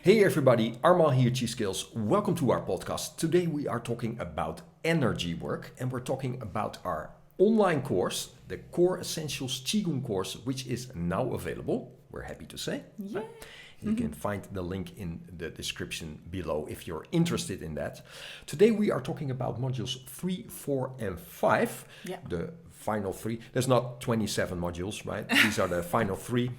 Hey everybody, Armand here, Chi Skills. Welcome to our podcast. Today we are talking about energy work and we're talking about our online course, the Core Essentials Qigong course, which is now available, we're happy to say. Yeah. You can find the link in the description below if you're interested in that. Today we are talking about modules 3, 4 and 5, Yeah. the final 3. There's not 27 modules, right? These are the final 3.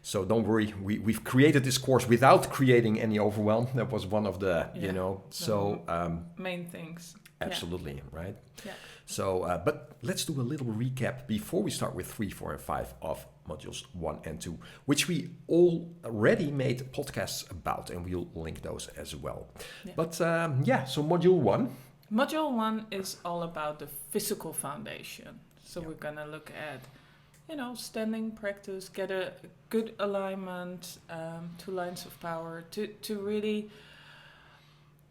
So don't worry, we've created this course without creating any overwhelm. That was one of the, main things. Absolutely, right? Yeah. So, but let's do a little recap before we start with 3, 4 and 5 of modules 1 and 2, which we already made podcasts about, and we'll link those as well. Yeah. But so module 1. Module 1 is all about the physical foundation. So we're going to look at, standing practice, get a good alignment, 2 lines of power, to really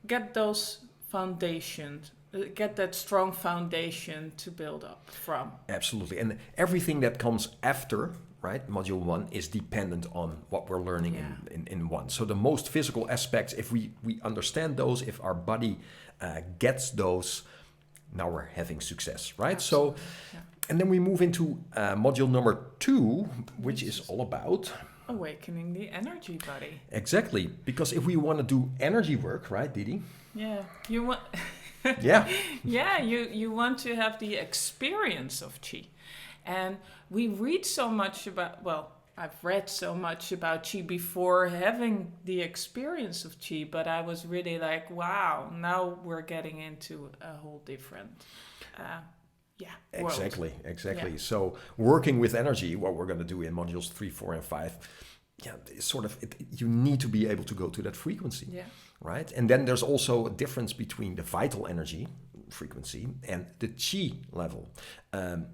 get those foundations, get that strong foundation to build up from. Absolutely. And everything that comes after, right, module 1 is dependent on what we're learning in 1. So the most physical aspects, if we understand those, if our body gets those, now we're having success, right? Absolutely. So, and then we move into module number 2, which is all about awakening the energy body. Exactly. Because if we want to do energy work, right, Didi? Yeah. You want... Yeah. Yeah, you want to have the experience of Qi. And we read so much about, I've read so much about Qi before having the experience of Qi, but I was really like, wow, now we're getting into a whole different world. Exactly. Yeah. So working with energy, what we're going to do in modules 3, 4 and 5, it's sort of, you need to be able to go to that frequency. Yeah. Right? And then there's also a difference between the vital energy frequency and the Qi level.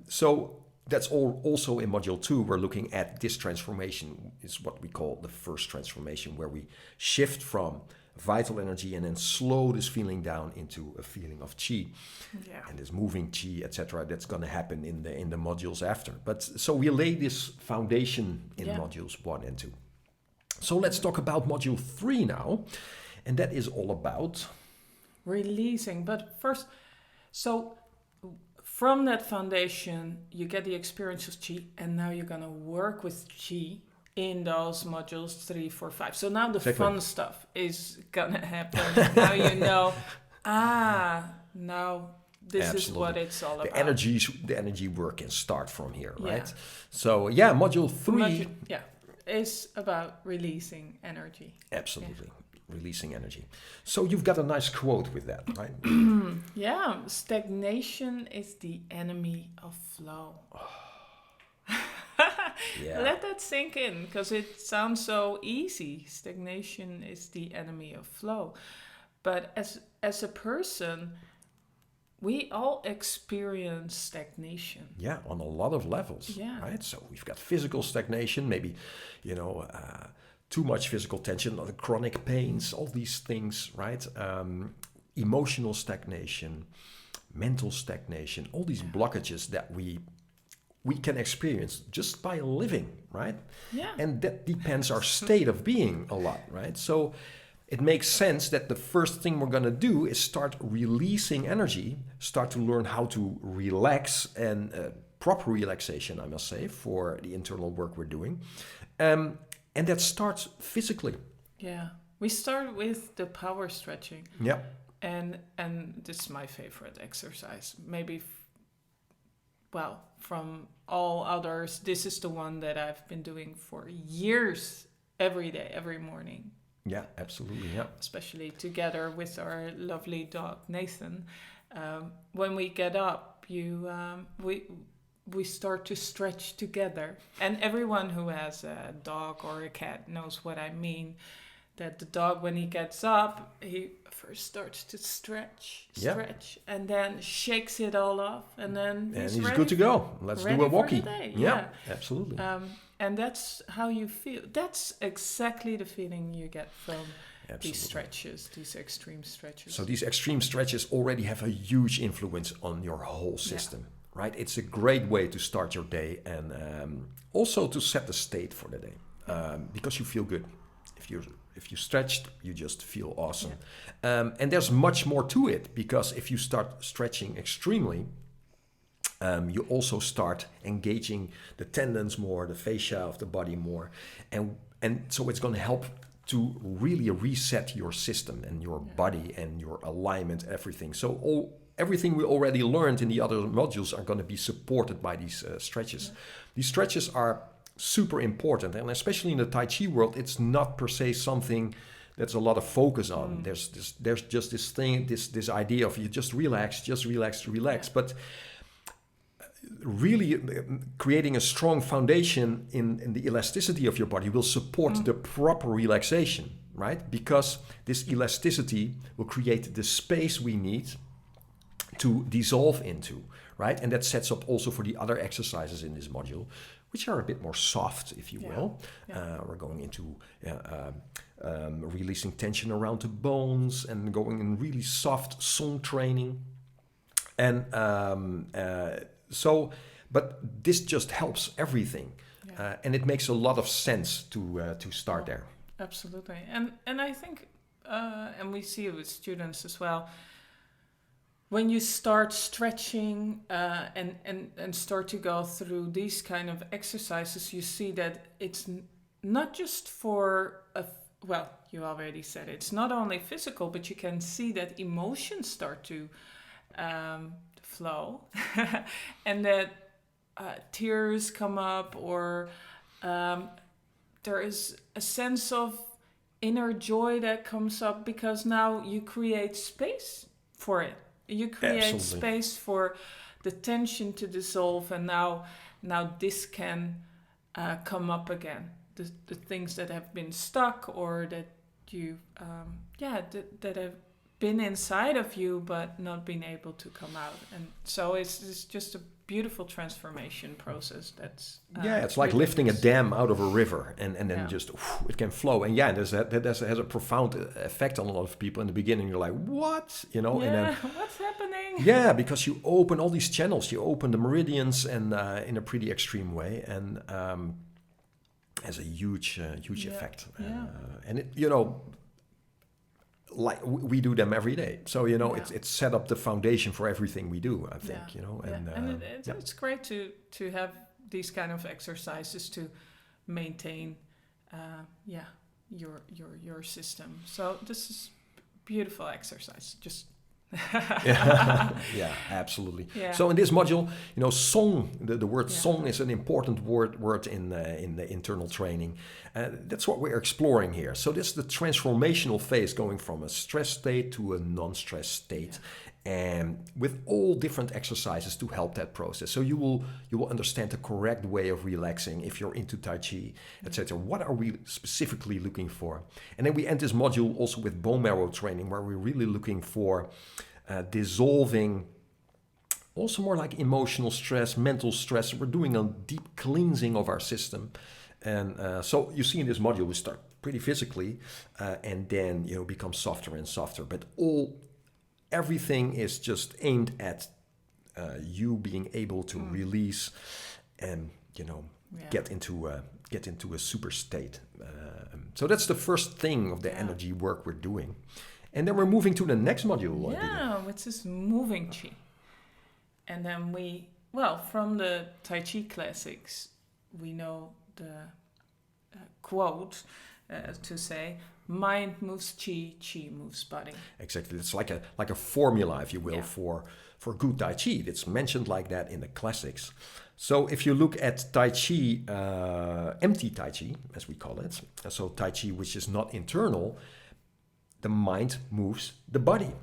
So that's also in module 2, we're looking at this transformation, is what we call the first transformation, where we shift from vital energy and then slow this feeling down into a feeling of Qi. Yeah. And this moving Qi, etc. That's going to happen in the modules after. But so we lay this foundation in modules 1 and 2. So let's talk about module 3 now. And that is all about releasing. But first, so from that foundation, you get the experience of Qi, and now you're going to work with Qi in those modules 3, 4, 5. So now the fun stuff is going to happen. Now now this is what it's all about. The energy work can start from here, right? Yeah. So module 3 is about releasing energy. Absolutely. Yeah. Releasing energy. So you've got a nice quote with that, right? Stagnation is the enemy of flow. Let that sink in, because it sounds so easy. Stagnation is the enemy of flow. But as a person, we all experience stagnation. Yeah, on a lot of levels, right? So we've got physical stagnation, maybe, too much physical tension, the chronic pains, all these things, right? Emotional stagnation, mental stagnation, all these blockages that we can experience just by living, right? Yeah. And that depends our state of being a lot, right? So it makes sense that the first thing we're going to do is start releasing energy, start to learn how to relax, and proper relaxation, I must say, for the internal work we're doing. And that starts physically. Yeah. We start with the power stretching. Yeah. And this is my favorite exercise. Maybe, from all others, this is the one that I've been doing for years, every day, every morning. Yeah, absolutely. Yeah. Especially together with our lovely dog, Nathan. When we get up, we start to stretch together. And everyone who has a dog or a cat knows what I mean. That the dog, when he gets up, he first starts to stretch, and then shakes it all off, and then he's good to go. Let's do a walkie. Yeah, absolutely. And that's how you feel. That's exactly the feeling you get from these stretches, these extreme stretches. So these extreme stretches already have a huge influence on your whole system. Right? It's a great way to start your day and also to set the state for the day because you feel good. If you're If you stretched, you just feel awesome. And there's much more to it, because if you start stretching extremely, you also start engaging the tendons more, the fascia of the body more. And so it's going to help to really reset your system and your body and your alignment, everything. So everything we already learned in the other modules are going to be supported by these stretches. These stretches are super important, and especially in the Tai Chi world, it's not per se something that's a lot of focus on. There's just this thing, this idea of you just relax. But really creating a strong foundation in the elasticity of your body will support the proper relaxation, right? Because this elasticity will create the space we need to dissolve into, right? And that sets up also for the other exercises in this module, which are a bit more soft, if you will. We're going into releasing tension around the bones and going in really soft song training. And but this just helps everything. And it makes a lot of sense to start there. Absolutely. And I think, and we see it with students as well, when you start stretching and start to go through these kind of exercises, you see that it's not just for you already said it. It's not only physical, but you can see that emotions start to flow and that tears come up, or there is a sense of inner joy that comes up, because now you create space for it. You create space for the tension to dissolve, and now this can come up again. The things that have been stuck, or that you that have been inside of you but not been able to come out. And so it's just a beautiful transformation process. That's it's like really lifting a dam out of a river, and then just it can flow. And that has a profound effect on a lot of people. In the beginning, you're like, what? And then, what's happening? Yeah, because you open all these channels, you open the meridians, and in a pretty extreme way, and has a huge effect. And it, like we do them every day, so it's set up the foundation for everything we do, I think. And it's great to have these kind of exercises to maintain your system. So this is beautiful exercise. Just absolutely. So in this module, song, the word song is an important word in the internal training. That's what we're exploring here. So this is the transformational phase, going from a stress state to a non-stress state, and with all different exercises to help that process. So you will understand the correct way of relaxing if you're into Tai Chi, etc. What are we specifically looking for? And then we end this module also with bone marrow training, where we're really looking for dissolving also more like emotional stress, mental stress. We're doing a deep cleansing of our system. And so you see in this module, we start pretty physically, and then become softer and softer. But everything is just aimed at you being able to release and get into a super state. So that's the first thing of the energy work we're doing. And then we're moving to the next module. Which is moving Chi. And then from the Tai Chi classics, we know the quote to say, mind moves Chi, Chi moves body. Exactly. It's like a formula, if you will, for good Tai Chi. It's mentioned like that in the classics. So if you look at Tai Chi, empty Tai Chi, as we call it, so Tai Chi which is not internal, the mind moves the body.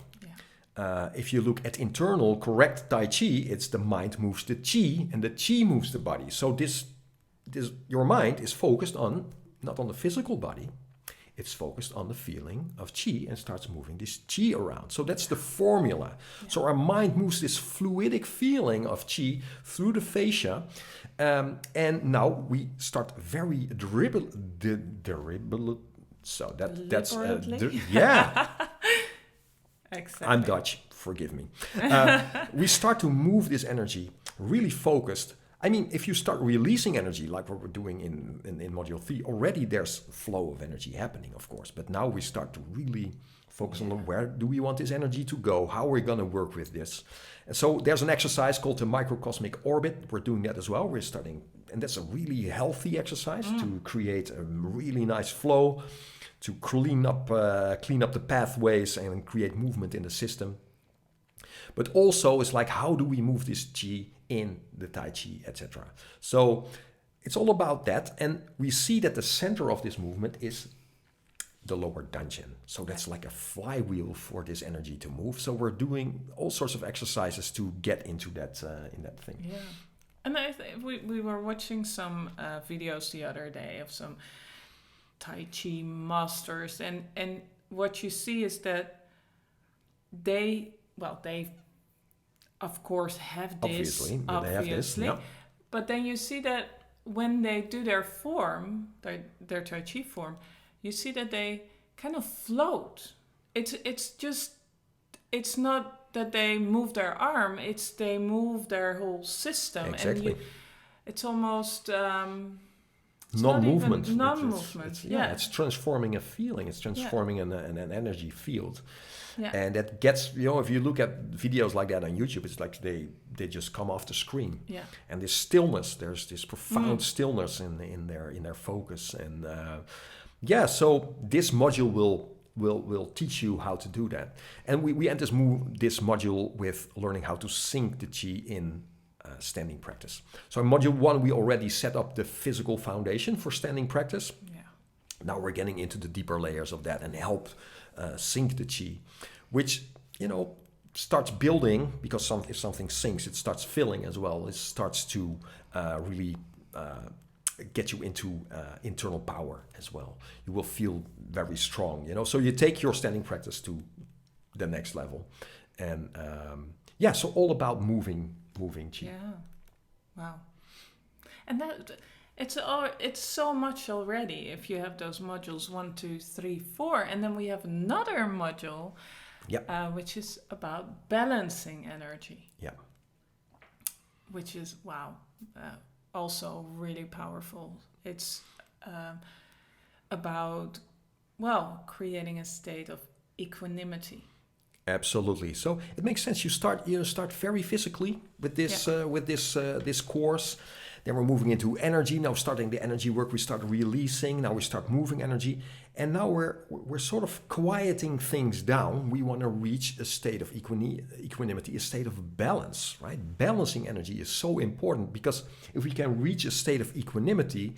If you look at internal, correct Tai Chi, it's the mind moves the Chi, and the Chi moves the body. So this your mind is focused on, not on the physical body, it's focused on the feeling of Chi and starts moving this Chi around. So that's the formula. So our mind moves this fluidic feeling of Chi through the fascia. And now we start very so that's Exactly. I'm Dutch, forgive me. We start to move this energy really focused I mean, if you start releasing energy, like what we're doing in Module 3, already there's flow of energy happening, of course. But now we start to really focus on where do we want this energy to go? How are we going to work with this? And so there's an exercise called the microcosmic orbit. We're doing that as well. We're starting, and that's a really healthy exercise to create a really nice flow, to clean up the pathways and create movement in the system. But also it's like, how do we move this chi in the Tai Chi, etc. So it's all about that. And we see that the center of this movement is the lower dungeon. So that's like a flywheel for this energy to move. So we're doing all sorts of exercises to get into that in that thing. Yeah. And we were watching some videos the other day of some Tai Chi masters, and what you see is that they of course have this, obviously, yeah. But then you see that when they do their form, their Tai Chi form, you see that they kind of float. It's not that they move their arm, it's they move their whole system. Exactly. And it's almost non-movement. Non-movement. It's transforming a feeling. It's transforming an energy field. Yeah. And that gets, if you look at videos like that on YouTube, it's like they just come off the screen. Yeah. And this stillness, there's this profound stillness in their focus. And so this module will teach you how to do that. And we end this module with learning how to sync the chi in standing practice. So in module 1, we already set up the physical foundation for standing practice. Yeah. Now we're getting into the deeper layers of that and help sync the chi, which, starts building, because if something sinks, it starts filling as well. It starts to really get you into internal power as well. You will feel very strong, So you take your standing practice to the next level. And so all about moving chi. Yeah. Wow. And that it's so much already if you have those modules 1, 2, 3, 4, and then we have another module which is about balancing energy. Yeah. Which is also really powerful. It's about creating a state of equanimity. Absolutely. So it makes sense. You start very physically with this course. Then we're moving into energy. Now starting the energy work, we start releasing. Now we start moving energy, and now we're sort of quieting things down. We want to reach a state of equanimity, a state of balance. Right? Balancing energy is so important, because if we can reach a state of equanimity,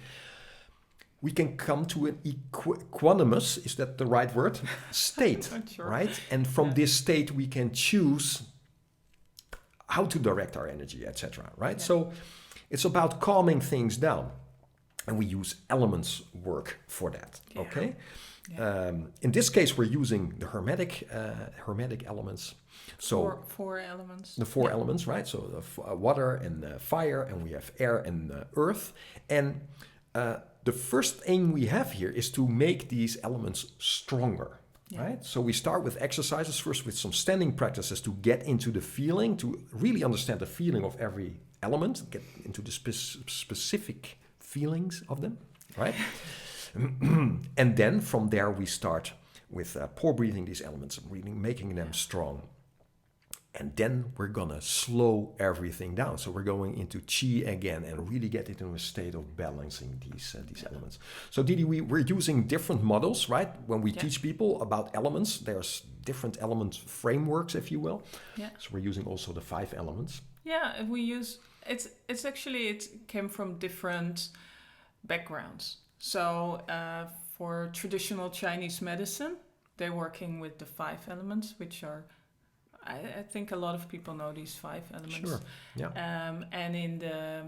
we can come to an equanimous, is that the right word? State, Sure. right? And from this state, we can choose how to direct our energy, etc. Right? Yeah. So it's about calming things down, and we use elements work for that. Yeah. Okay. Yeah. In this case, we're using the hermetic elements. So four elements. The four elements, right? So the water and fire, and we have air and earth, and the first aim we have here is to make these elements stronger, right? So we start with exercises first, with some standing practices to get into the feeling, to really understand the feeling of every element, get into the specific feelings of them, right? And then from there we start with pour breathing these elements, really making them strong. And then we're gonna slow everything down. So we're going into chi again and really get into a state of balancing these elements. So Didi, we're using different models, right? When we teach people about elements, there's different element frameworks, if you will. Yeah. So we're using also the 5 elements. Yeah, we use it's actually it came from different backgrounds. So for traditional Chinese medicine, they're working with the 5 elements, which are I think a lot of people know these 5 elements. Sure. Yeah. And in the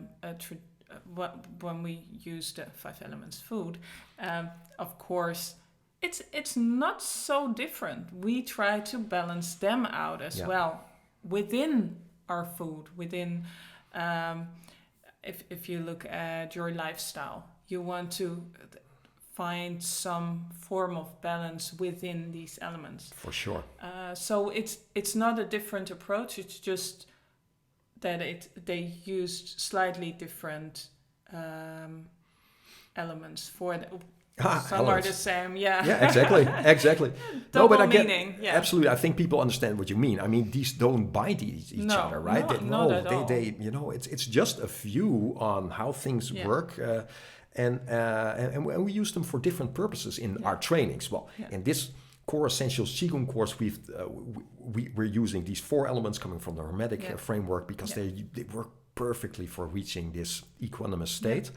when we use the 5 elements food, of course, it's not so different. We try to balance them out as well within our food. Within, if you look at your lifestyle, you want to find some form of balance within these elements. For sure. So it's not a different approach. It's just that they used slightly different elements for the, some are the same, yeah. Yeah, exactly. Double but I get meaning, yeah. absolutely. I think people understand what you mean. I mean, these don't bite each other, right? Not at all. They it's just a view on how things work, and we use them for different purposes in our trainings. Well, in this Core Essentials Qigong course, we're using these 4 elements coming from the Hermetic framework because they work perfectly for reaching this equanimous state.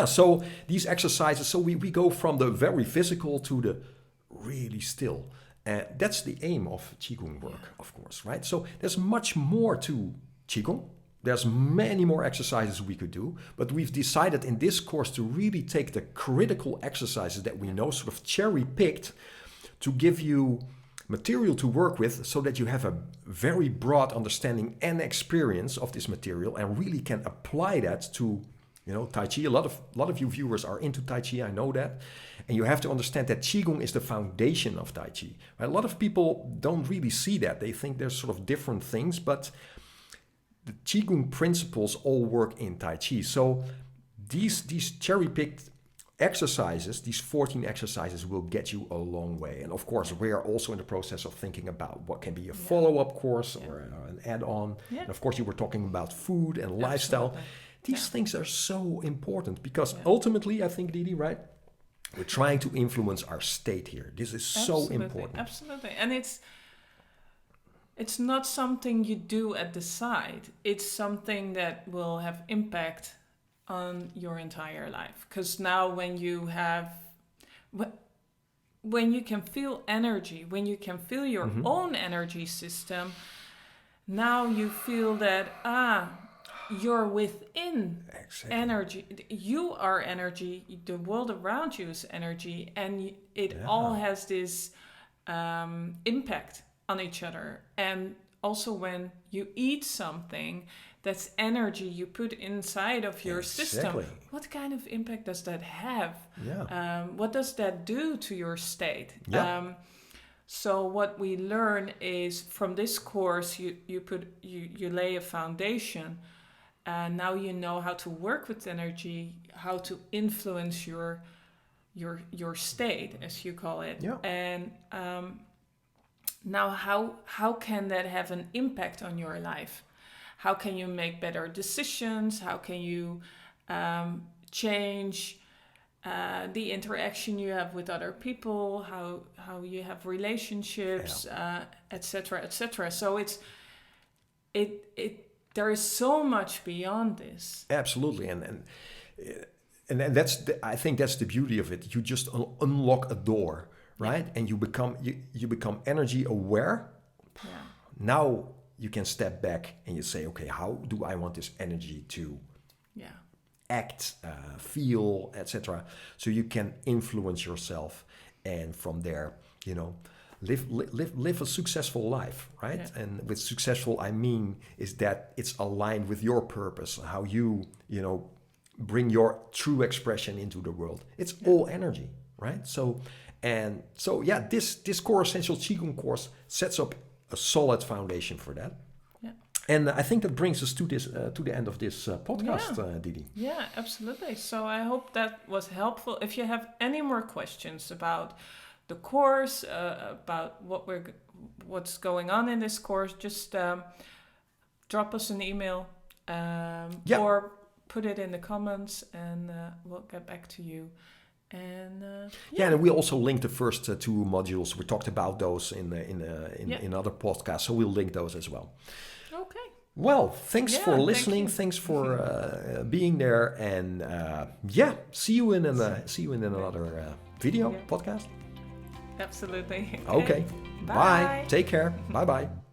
So these exercises, so we go from the very physical to the really still. That's the aim of Qigong work, of course, right? So there's much more to Qigong. There's many more exercises we could do, but we've decided in this course to really take the critical exercises that we know, sort of cherry-picked, to give you material to work with so that you have a very broad understanding and experience of this material and really can apply that to Tai Chi. A lot of you viewers are into Tai Chi, I know that. And you have to understand that Qigong is the foundation of Tai Chi. Right? A lot of people don't really see that. They think there's sort of different things, but the Qigong principles all work in Tai Chi. So these cherry-picked exercises, these 14 exercises, will get you a long way. And of course, we are also in the process of thinking about what can be a follow-up course or an add-on. Yeah. And of course, you were talking about food and lifestyle. These things are so important because ultimately, I think, Didi, right? We're trying to influence our state here. This is so important. Absolutely. And it's not something you do at the side. It's something that will have impact on your entire life. Because now when you can feel energy, when you can feel your own energy system, now you feel that, you're within energy. You are energy. The world around you is energy, and it all has this impact on each other. And also, when you eat something, that's energy you put inside of your system. What kind of impact does that have? What does that do to your state? So what we learn is from this course, you lay a foundation. And now you know how to work with energy, how to influence your state, as you call it. And now how can that have an impact on your life? How can you make better decisions? How can you change the interaction you have with other people? How you have relationships, etc., etc. So there is so much beyond this. Absolutely, and that's I think that's the beauty of it. You just unlock a door, right? And you become energy aware. Now you can step back and you say, okay, how do I want this energy to act, feel, etc. So you can influence yourself, and from there, live a successful life, right? Yeah. And with successful, I mean is that it's aligned with your purpose, how you bring your true expression into the world. It's all energy, right? So this Core Essential Qigong course sets up a solid foundation for that. Yeah. And I think that brings us to the end of this podcast, Didi. Yeah, absolutely. So I hope that was helpful. If you have any more questions about the course, about what's going on in this course, just drop us an email or put it in the comments, and we'll get back to you. And and we also linked the first 2 modules. We talked about those in other podcasts, so we'll link those as well. Okay. Well, thanks for listening. Thanks for being there, and see you in another video podcast. Absolutely. Okay. Bye. Take care. Bye-bye.